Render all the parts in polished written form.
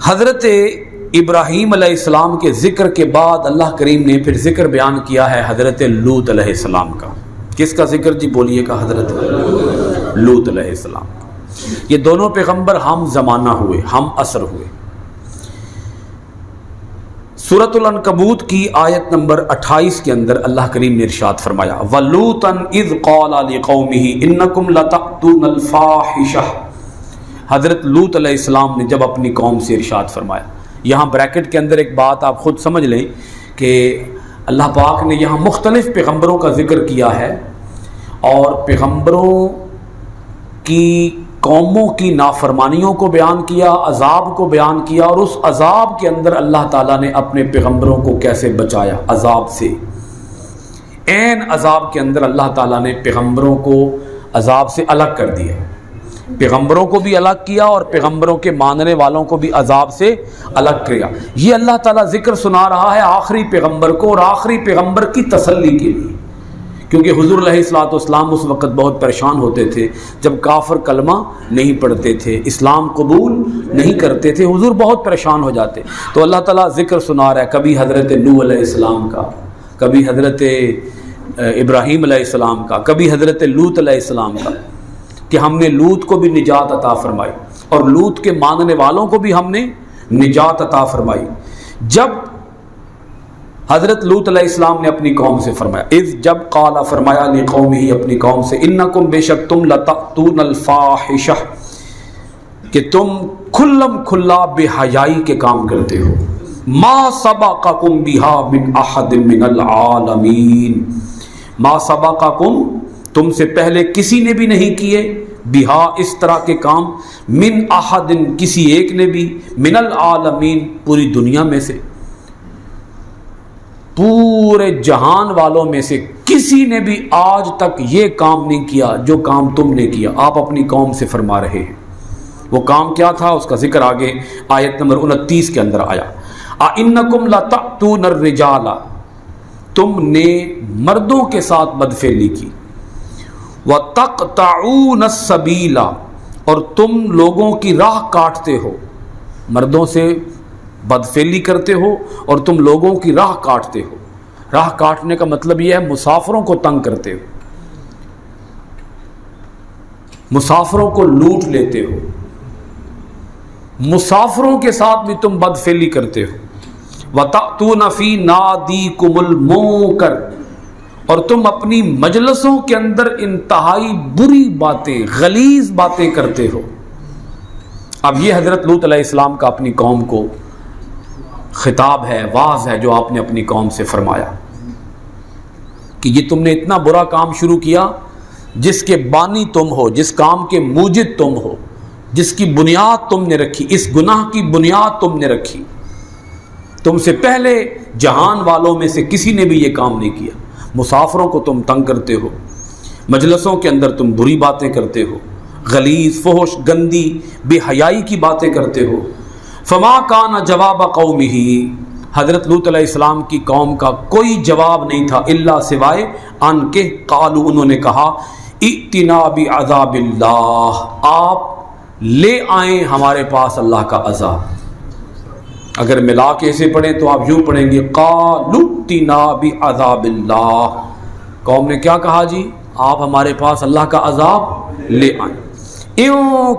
حضرت ابراہیم علیہ السلام کے ذکر کے بعد اللہ کریم نے پھر ذکر بیان کیا ہے حضرت لوط علیہ السلام کا. کس کا ذکر جی بولیے گا؟ حضرت لوط علیہ السلام. یہ دونوں پیغمبر ہم زمانہ ہوئے، ہم عصر ہوئے. سورۃ العنکبوت کی آیت نمبر 28 کے اندر اللہ کریم نے ارشاد فرمایا وَلُوطًا إِذْ قَالَ لِقَوْمِهِ إِنَّكُمْ لَتَأْتُونَ الْفَاحِشَةَ. حضرت لوط علیہ السلام نے جب اپنی قوم سے ارشاد فرمایا. یہاں بریکٹ کے اندر ایک بات آپ خود سمجھ لیں کہ اللہ پاک نے یہاں مختلف پیغمبروں کا ذکر کیا ہے اور پیغمبروں کی قوموں کی نافرمانیوں کو بیان کیا، عذاب کو بیان کیا، اور اس عذاب کے اندر اللہ تعالیٰ نے اپنے پیغمبروں کو کیسے بچایا عذاب سے. عین عذاب کے اندر اللہ تعالیٰ نے پیغمبروں کو عذاب سے الگ کر دیا، پیغمبروں کو بھی الگ کیا اور پیغمبروں کے ماننے والوں کو بھی عذاب سے الگ کیا. یہ اللہ تعالیٰ ذکر سنا رہا ہے آخری پیغمبر کو، اور آخری پیغمبر کی تسلی کے لیے، کیونکہ حضور علیہ الصلوۃ والسلام اس وقت بہت پریشان ہوتے تھے جب کافر کلمہ نہیں پڑھتے تھے، اسلام قبول نہیں کرتے تھے، حضور بہت پریشان ہو جاتے. تو اللہ تعالیٰ ذکر سنا رہا ہے کبھی حضرت نوح علیہ السلام کا، کبھی حضرت ابراہیم علیہ السلام کا، کبھی حضرت لوط علیہ السلام کا، کہ ہم نے لوط کو بھی نجات عطا فرمائی اور لوط کے ماننے والوں کو بھی ہم نے نجات عطا فرمائی. جب حضرت لوط علیہ السلام نے اپنی قوم سے فرمایا، جب قال فرمایا لقومہ اپنی قوم سے، انکم بے شک تم لتأتون الفاحشہ کہ تم کھلم کھلا بے حیائی کے کام کرتے ہو، ما سبقکم بہا من احد من العالمین، ما سبقکم تم سے پہلے کسی نے بھی نہیں کیے، بہا اس طرح کے کام، من احد کسی ایک نے بھی، من العالمین پوری دنیا میں سے، پورے جہان والوں میں سے کسی نے بھی آج تک یہ کام نہیں کیا جو کام تم نے کیا. آپ اپنی قوم سے فرما رہے ہیں. وہ کام کیا تھا اس کا ذکر آگے آیت نمبر 29 کے اندر آیا. اِنَّكُمْ لَتَأْتُونَ الرِّجَالَ تم نے مردوں کے ساتھ بدفعلی کی، وَتَقْطَعُونَ السَّبِيلَ اور تم لوگوں کی راہ کاٹتے ہو، مردوں سے بدفعلی کرتے ہو اور تم لوگوں کی راہ کاٹتے ہو. راہ کاٹنے کا مطلب یہ ہے مسافروں کو تنگ کرتے ہو، مسافروں کو لوٹ لیتے ہو، مسافروں کے ساتھ بھی تم بدفعلی کرتے ہو. وَتَأْتُونَ فِي نَادِيكُمُ الْمُنكَرَ اور تم اپنی مجلسوں کے اندر انتہائی بری باتیں، غلیظ باتیں کرتے ہو. اب یہ حضرت لوط علیہ السلام کا اپنی قوم کو خطاب ہے، واعظ ہے جو آپ نے اپنی قوم سے فرمایا کہ یہ تم نے اتنا برا کام شروع کیا جس کے بانی تم ہو، جس کام کے موجد تم ہو، جس کی بنیاد تم نے رکھی، اس گناہ کی بنیاد تم نے رکھی. تم سے پہلے جہان والوں میں سے کسی نے بھی یہ کام نہیں کیا. مسافروں کو تم تنگ کرتے ہو، مجلسوں کے اندر تم بری باتیں کرتے ہو، غلیظ، فحش، گندی، بے حیائی کی باتیں کرتے ہو. فما کان جواب قومہ حضرت لوط علیہ السلام کی قوم کا کوئی جواب نہیں تھا الا سوائے ان کے قالوا انہوں نے کہا ائتنا بعذاب اللہ آپ لے آئیں ہمارے پاس اللہ کا عذاب. اگر ملا کے اسے پڑھیں تو آپ یوں پڑھیں گے قالوا ائتنا بعذاب اللہ. قوم نے کیا کہا جی؟ آپ ہمارے پاس اللہ کا عذاب لے آئیں. اِن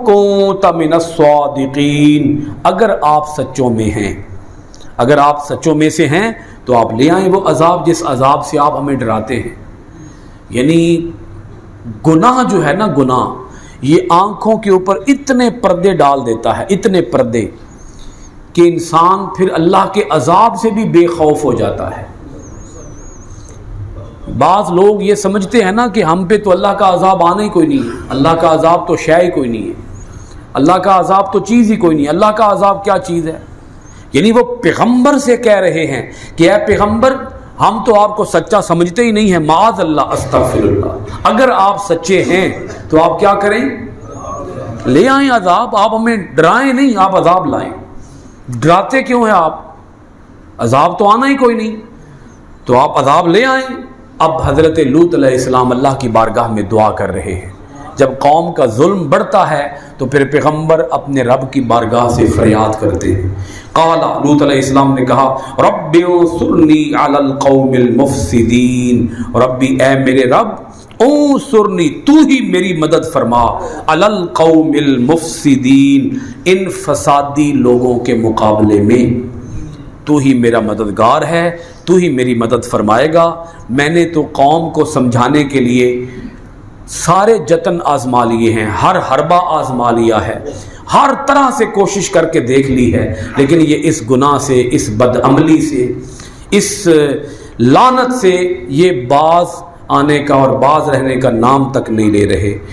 كُنتَ مِنَ الصَّادِقِينَ اگر آپ سچوں میں ہیں، اگر آپ سچوں میں سے ہیں تو آپ لے آئیں وہ عذاب جس عذاب سے آپ ہمیں ڈراتے ہیں. یعنی گناہ جو ہے نا، گناہ یہ آنکھوں کے اوپر اتنے پردے ڈال دیتا ہے، اتنے پردے کہ انسان پھر اللہ کے عذاب سے بھی بے خوف ہو جاتا ہے. بعض لوگ یہ سمجھتے ہیں نا کہ ہم پہ تو اللہ کا عذاب آنا ہی کوئی نہیں ہے، اللہ کا عذاب تو شے ہی کوئی نہیں ہے، اللہ کا عذاب تو چیز ہی کوئی نہیں ہے، اللہ کا عذاب کیا چیز ہے. یعنی وہ پیغمبر سے کہہ رہے ہیں کہ اے پیغمبر ہم تو آپ کو سچا سمجھتے ہی نہیں ہیں، معاذ اللہ، استغفر اللہ. اگر آپ سچے ہیں تو آپ کیا کریں؟ لے آئیں عذاب. آپ ہمیں ڈرائیں نہیں، آپ عذاب لائیں. ڈراتے کیوں ہیں آپ؟ عذاب تو آنا ہی کوئی نہیں، تو آپ عذاب لے آئیں. اب حضرت لوط علیہ السلام اللہ کی بارگاہ میں دعا کر رہے ہیں جب قوم کا ظلم بڑھتا ہے تو پھر پیغمبر اپنے رب کی بارگاہ سے فریاد کرتے ہیں. قال لوط علیہ السلام نے کہا رب انصرنی علی القوم المفسدین، ربی اے میرے رب انصرنی تو ہی میری مدد فرما علی القوم المفسدین، ان فسادی لوگوں کے مقابلے میں تو ہی میرا مددگار ہے، تو ہی میری مدد فرمائے گا. میں نے تو قوم کو سمجھانے کے لیے سارے جتن آزما لیے ہیں، ہر حربہ آزما لیا ہے، ہر طرح سے کوشش کر کے دیکھ لی ہے، لیکن یہ اس گناہ سے، اس بدعملی سے، اس لعنت سے یہ باز آنے کا اور باز رہنے کا نام تک نہیں لے رہے.